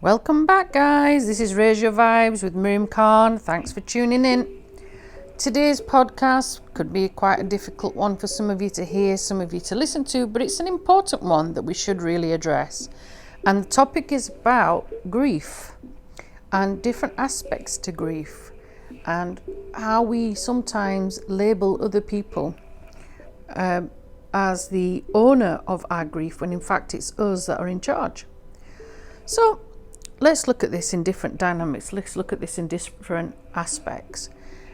Welcome back, guys. This is Raise Your Vibes with Miriam Khan. Thanks for tuning in. Today's podcast could be quite a difficult one for some of you to hear, some of you to listen to, but it's an important one that we should really address. And the topic is about grief and different aspects to grief and how we sometimes label other people as the owner of our grief when in fact it's us that are in charge. So let's look at this in different dynamics. Let's look at this in different aspects.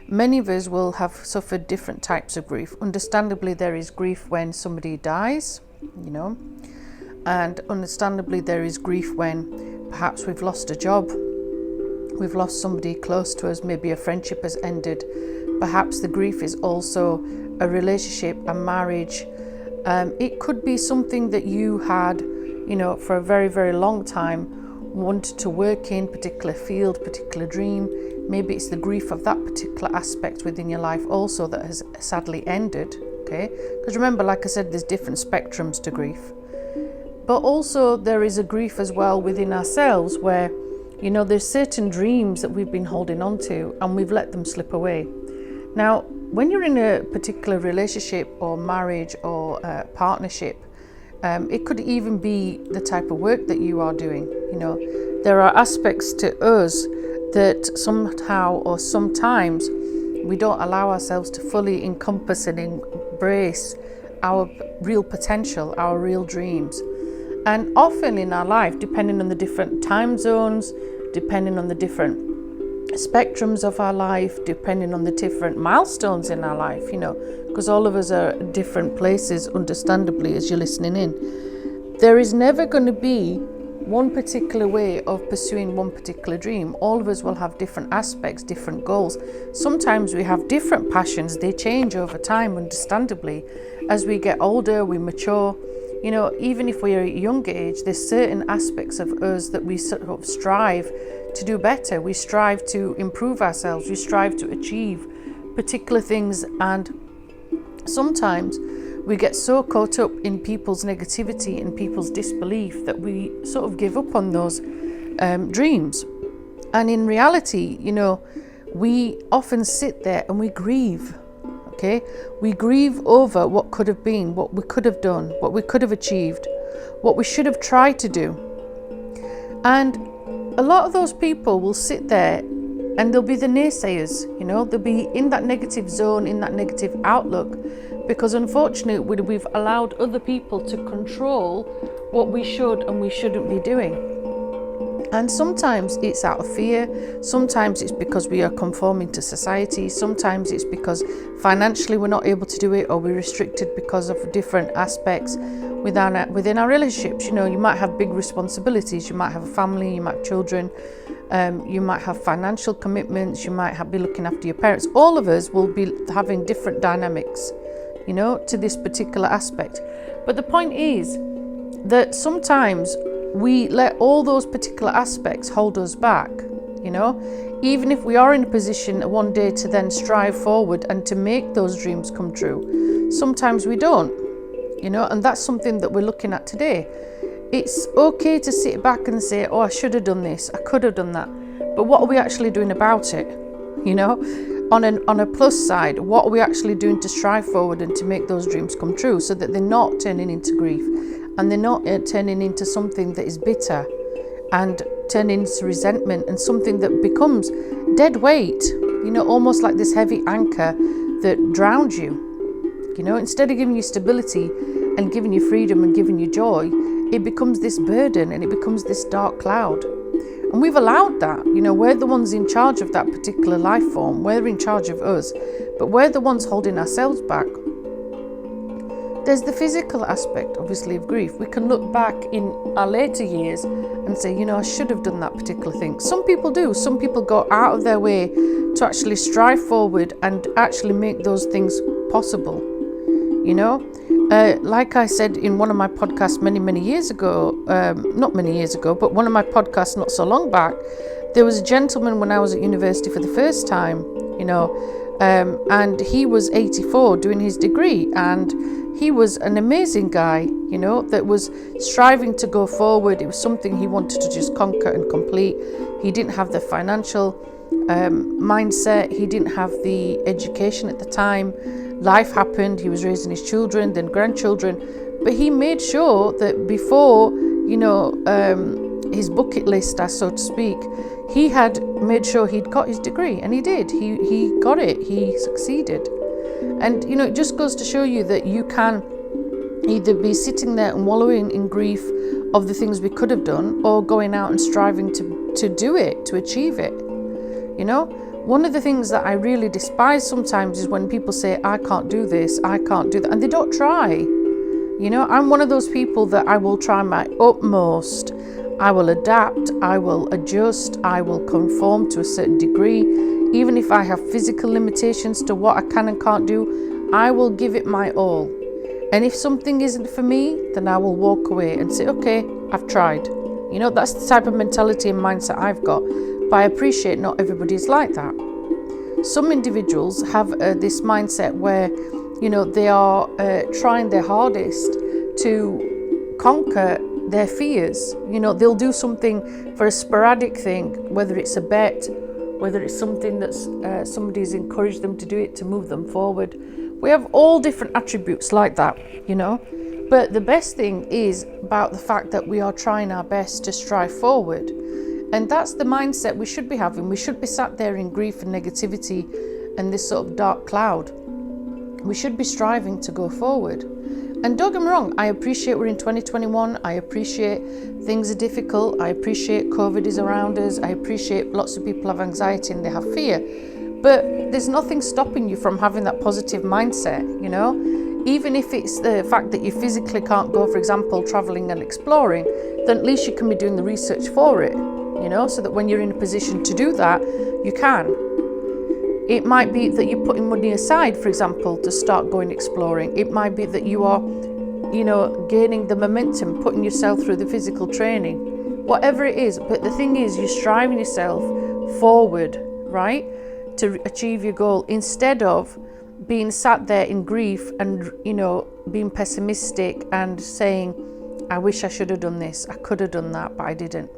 Many of us will have suffered different types of grief. Understandably, there is grief when somebody dies, and understandably there is grief when perhaps we've lost a job, we've lost somebody close to us, maybe a friendship has ended. Perhaps the grief is also a relationship, a marriage. It could be something that you had, for a very, very long time wanted to work in, particular field, particular dream. Maybe it's the grief of that particular aspect within your life also that has sadly ended, okay? Because remember, like I said, there's different spectrums to grief. But also there is a grief as well within ourselves where, there's certain dreams that we've been holding on to and we've let them slip away. Now, when you're in a particular relationship or marriage or partnership, it could even be the type of work that you are doing. There are aspects to us that somehow or sometimes we don't allow ourselves to fully encompass and embrace our real potential, our real dreams. And often in our life, depending on the different time zones, depending on the different spectrums of our life, depending on the different milestones in our life, because all of us are at different places, understandably, as you're listening in. There is never going to be one particular way of pursuing one particular dream. All of us will have different aspects, different goals. Sometimes we have different passions. They change over time, understandably. As we get older, we mature. Even if we're at a younger age, there's certain aspects of us that we sort of strive to do better. We strive to improve ourselves. We strive to achieve particular things. And sometimes we get so caught up in people's negativity and people's disbelief that we sort of give up on those dreams. And in reality, we often sit there and we grieve. Okay, we grieve over what could have been, what we could have done, what we could have achieved, what we should have tried to do. And a lot of those people will sit there and they'll be the naysayers, they'll be in that negative zone, in that negative outlook, because unfortunately we've allowed other people to control what we should and we shouldn't be doing. And sometimes it's out of fear, sometimes it's because we are conforming to society, sometimes it's because financially we're not able to do it or we're restricted because of different aspects within our relationships. You might have big responsibilities, you might have a family, you might have children, you might have financial commitments, you might be looking after your parents. All of us will be having different dynamics, to this particular aspect. But the point is that sometimes we let all those particular aspects hold us back, even if we are in a position one day to then strive forward and to make those dreams come true. Sometimes we don't, and that's something that we're looking at today. It's okay to sit back and say, I should have done this, I could have done that. But what are we actually doing about it? On a plus side, what are we actually doing to strive forward and to make those dreams come true so that they're not turning into grief and they're not turning into something that is bitter and turning into resentment and something that becomes dead weight, almost like this heavy anchor that drowns you. Instead of giving you stability and giving you freedom and giving you joy, it becomes this burden and it becomes this dark cloud. And we've allowed that. We're the ones in charge of that particular life form. We're in charge of us, but we're the ones holding ourselves back. There's the physical aspect, obviously, of grief. We can look back in our later years and say, I should have done that particular thing. Some people do. Some people go out of their way to actually strive forward and actually make those things possible. Like I said in one of my podcasts many years ago, not many years ago, but one of my podcasts not so long back, there was a gentleman when I was at university for the first time, And he was 84 doing his degree, and he was an amazing guy, that was striving to go forward. It was something he wanted to just conquer and complete. He didn't have the financial mindset. He didn't have the education at the time. Life happened. He was raising his children, then grandchildren. But he made sure that before, his bucket list, so to speak, he had made sure he'd got his degree, and he did. He got it. He succeeded. And, it just goes to show you that you can either be sitting there and wallowing in grief of the things we could have done, or going out and striving to do it, to achieve it. One of the things that I really despise sometimes is when people say, I can't do this, I can't do that, and they don't try. I'm one of those people that I will try my utmost. I will adapt, I will adjust, I will conform to a certain degree. Even if I have physical limitations to what I can and can't do, I will give it my all. And if something isn't for me, then I will walk away and say, okay, I've tried. That's the type of mentality and mindset I've got. But I appreciate not everybody is like that. Some individuals have this mindset where, they are trying their hardest to conquer their fears. They'll do something for a sporadic thing, whether it's a bet, whether it's something that's somebody's encouraged them to do it to move them forward. We have all different attributes like that, But the best thing is about the fact that we are trying our best to strive forward. And that's the mindset we should be having. We should be sat there in grief and negativity and this sort of dark cloud. We should be striving to go forward. And don't get me wrong, I appreciate we're in 2021. I appreciate things are difficult. I appreciate COVID is around us. I appreciate lots of people have anxiety and they have fear. But there's nothing stopping you from having that positive mindset, Even if it's the fact that you physically can't go, for example, traveling and exploring, then at least you can be doing the research for it, so that when you're in a position to do that, you can. It might be that you're putting money aside, for example, to start going exploring. It might be that you are, gaining the momentum, putting yourself through the physical training, whatever it is. But the thing is, you're striving yourself forward, right, to achieve your goal, instead of being sat there in grief and, being pessimistic and saying, I wish I should have done this, I could have done that, but I didn't,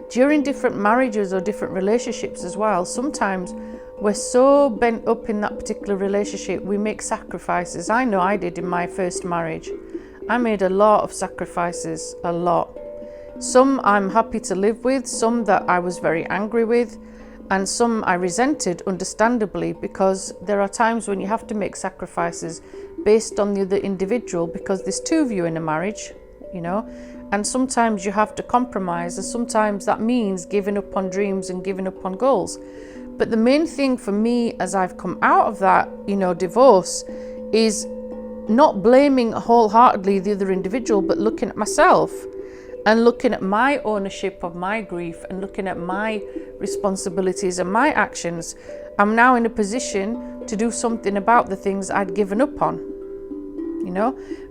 During different marriages or different relationships as well, sometimes we're so bent up in that particular relationship, we make sacrifices. I know I did in my first marriage. I made a lot of sacrifices, a lot. Some I'm happy to live with, some that I was very angry with, and some I resented, understandably, because there are times when you have to make sacrifices based on the other individual, because there's two of you in a marriage, and sometimes you have to compromise, and sometimes that means giving up on dreams and giving up on goals. But the main thing for me as I've come out of that, divorce, is not blaming wholeheartedly the other individual, but looking at myself and looking at my ownership of my grief and looking at my responsibilities and my actions. I'm now in a position to do something about the things I'd given up on.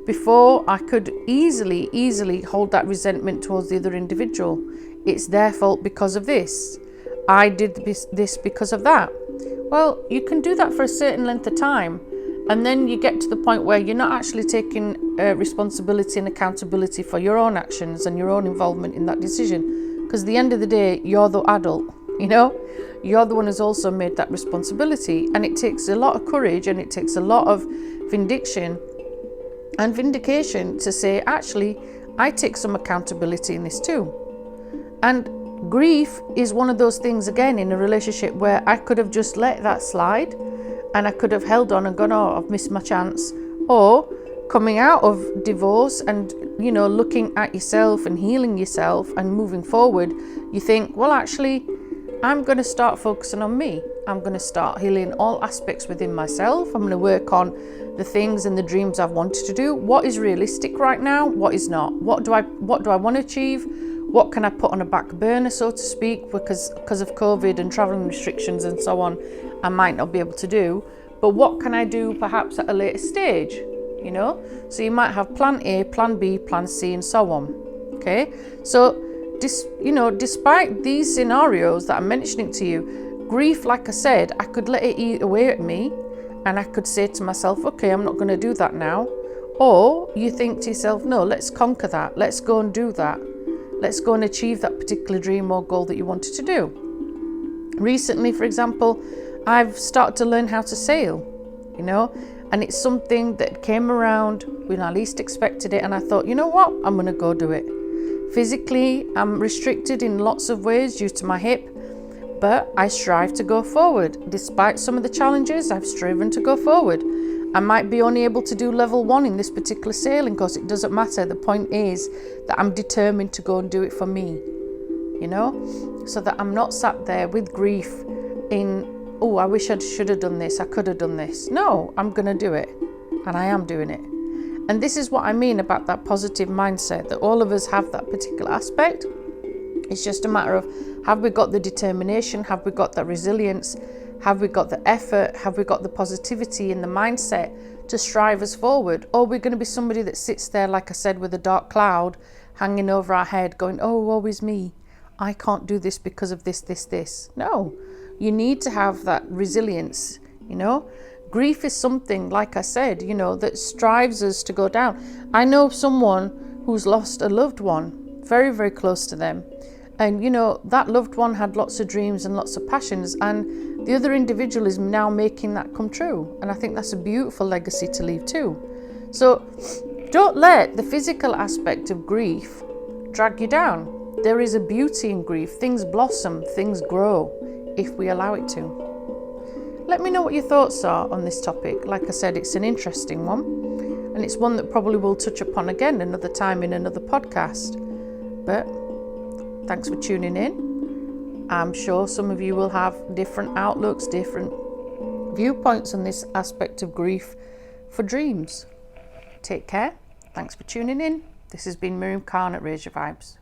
Before I could easily hold that resentment towards the other individual. It's their fault because of this. I did this because of that. Well, you can do that for a certain length of time, and then you get to the point where you're not actually taking responsibility and accountability for your own actions and your own involvement in that decision. Because at the end of the day, you're the adult, You're the one who's also made that responsibility. And it takes a lot of courage and it takes a lot of vindication to say, actually, I take some accountability in this too. And grief is one of those things, again, in a relationship where I could have just let that slide and I could have held on and gone, oh, I've missed my chance. Or coming out of divorce and, looking at yourself and healing yourself and moving forward, you think, well, actually, I'm going to start focusing on me. I'm going to start healing all aspects within myself. I'm going to work on the things and the dreams I've wanted to do. What is realistic right now? What is not? What do I want to achieve? What can I put on a back burner, so to speak, because of COVID and traveling restrictions and so on, I might not be able to do. But what can I do perhaps at a later stage? So you might have plan A, plan B, plan C, and so on. Okay, so despite these scenarios that I'm mentioning to you, Grief, like I said, I could let it eat away at me, and I could say to myself, okay, I'm not going to do that now. Or you think to yourself, no, let's conquer that. Let's go and do that. Let's go and achieve that particular dream or goal that you wanted to do. Recently, for example, I've started to learn how to sail, and it's something that came around when I least expected it. And I thought, you know what? I'm going to go do it. Physically, I'm restricted in lots of ways due to my hip, but I strive to go forward. Despite some of the challenges, I've striven to go forward. I might be only able to do level 1 in this particular sailing course. It doesn't matter. The point is that I'm determined to go and do it for me, so that I'm not sat there with grief in, oh, I wish I should have done this. I could have done this. No, I'm going to do it. And I am doing it. And this is what I mean about that positive mindset, that all of us have that particular aspect. It's just a matter of, have we got the determination? Have we got that resilience? Have we got the effort? Have we got the positivity in the mindset to strive us forward? Or we're going to be somebody that sits there, like I said, with a dark cloud hanging over our head going, oh, woe is me. I can't do this because of this. No, you need to have that resilience, Grief is something, like I said, that strives us to go down. I know someone who's lost a loved one, very, very close to them. And, that loved one had lots of dreams and lots of passions, and the other individual is now making that come true. And I think that's a beautiful legacy to leave too. So don't let the physical aspect of grief drag you down. There is a beauty in grief. Things blossom, things grow, if we allow it to. Let me know what your thoughts are on this topic. Like I said, it's an interesting one, and it's one that probably we'll touch upon again another time in another podcast. But thanks for tuning in. I'm sure some of you will have different outlooks, different viewpoints on this aspect of grief for dreams. Take care. Thanks for tuning in. This has been Miriam Khan at Raise Your Vibes.